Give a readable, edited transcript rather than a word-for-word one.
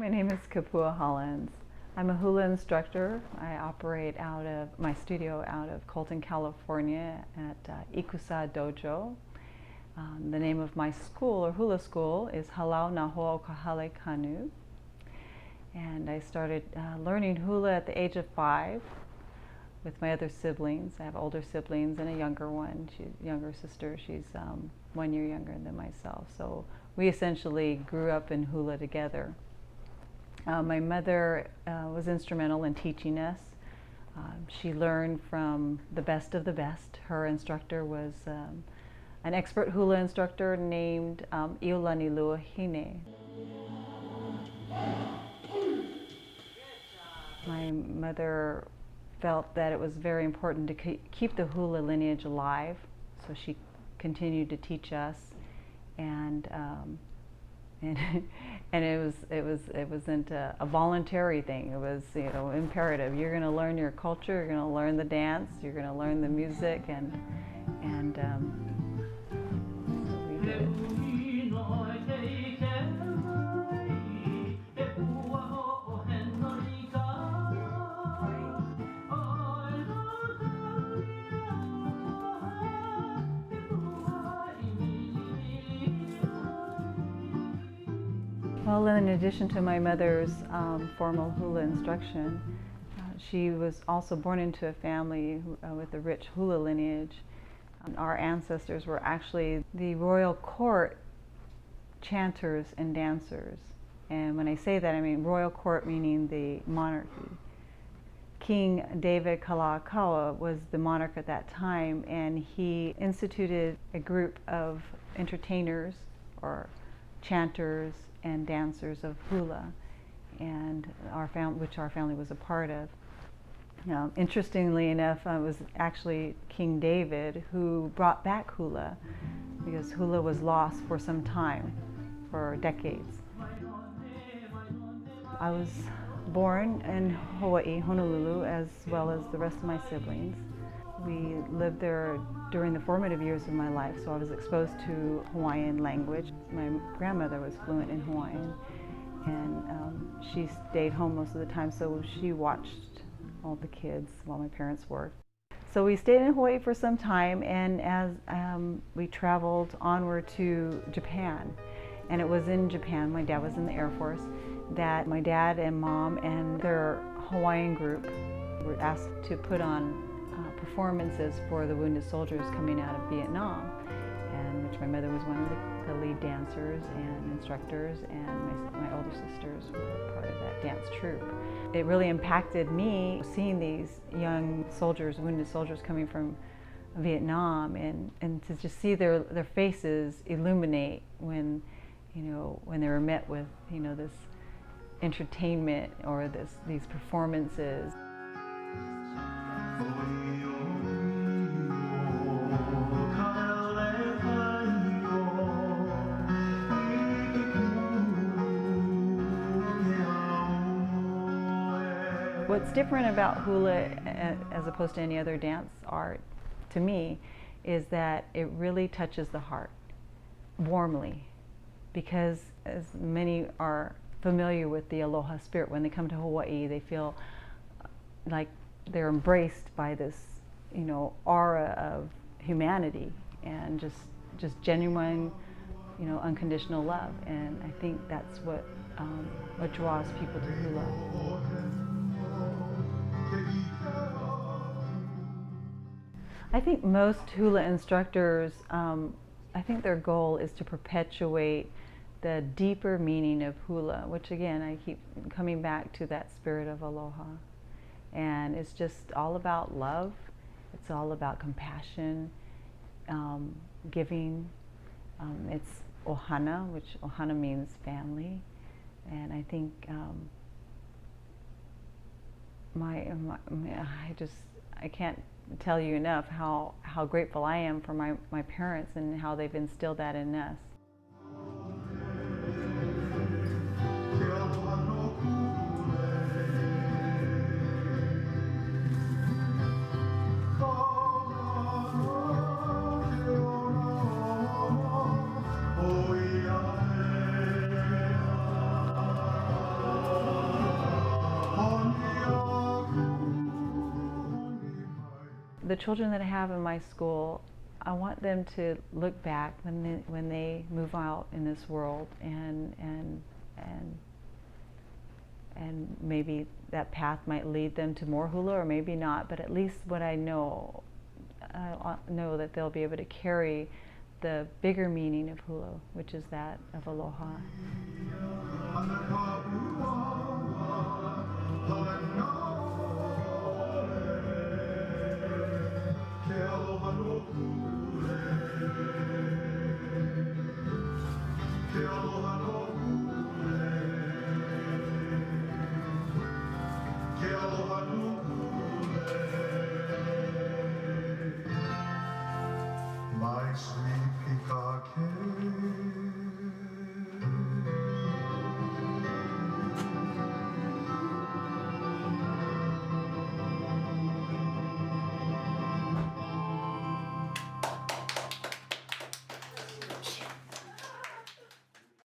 My name is Kapua Hollands. I'm a hula instructor. I operate out of my studio out of Colton, California at Ikusa Dojo. The name of my school, or hula school, is Halau na Hale Kanu. And I started learning hula at the age of 5 with my other siblings. I have older siblings and a younger one. She's younger sister. She's 1 year younger than myself. So we essentially grew up in hula together. My mother was instrumental in teaching us. She learned from the best of the best. Her instructor was an expert hula instructor named Hine. My mother felt that it was very important to keep the hula lineage alive, so she continued to teach us, and it wasn't a voluntary thing. It was, imperative. You're going to learn your culture. You're going to learn the dance. You're going to learn the music, and so we did it. Well, in addition to my mother's formal hula instruction, she was also born into a family with a rich hula lineage. Our ancestors were actually the royal court chanters and dancers. And when I say that, I mean royal court meaning the monarchy. King David Kalakaua was the monarch at that time, and he instituted a group of entertainers or chanters and dancers of hula, and which our family was a part of. Interestingly enough, it was actually King David who brought back hula, because hula was lost for some time, for decades. I was born in Hawaii, Honolulu, as well as the rest of my siblings. We lived there during the formative years of my life, so I was exposed to Hawaiian language. My grandmother was fluent in Hawaiian, and she stayed home most of the time, so she watched all the kids while my parents worked. So we stayed in Hawaii for some time, and as we traveled onward to Japan, and it was in Japan, my dad was in the Air Force, that my dad and mom and their Hawaiian group were asked to put on performances for the wounded soldiers coming out of Vietnam, and which my mother was one of the lead dancers and instructors, and my older sisters were part of that dance troupe. It really impacted me seeing these young soldiers, wounded soldiers coming from Vietnam, and to just see their faces illuminate when they were met with this entertainment or these performances. What's different about hula as opposed to any other dance art, to me, is that it really touches the heart warmly, because as many are familiar with the aloha spirit, when they come to Hawaii, they feel like they're embraced by this, aura of humanity and just genuine, unconditional love. And I think that's what draws people to hula. I think most hula instructors, I think their goal is to perpetuate the deeper meaning of hula, which again, I keep coming back to that spirit of aloha. And it's just all about love. It's all about compassion, giving. It's ohana, which ohana means family. And I think I can't tell you enough how grateful I am for my parents and how they've instilled that in us. the children that I have in my school, I want them to look back when they move out in this world, and maybe that path might lead them to more hula, or maybe not. But at least what I know that they'll be able to carry the bigger meaning of hula, which is that of aloha. My sweet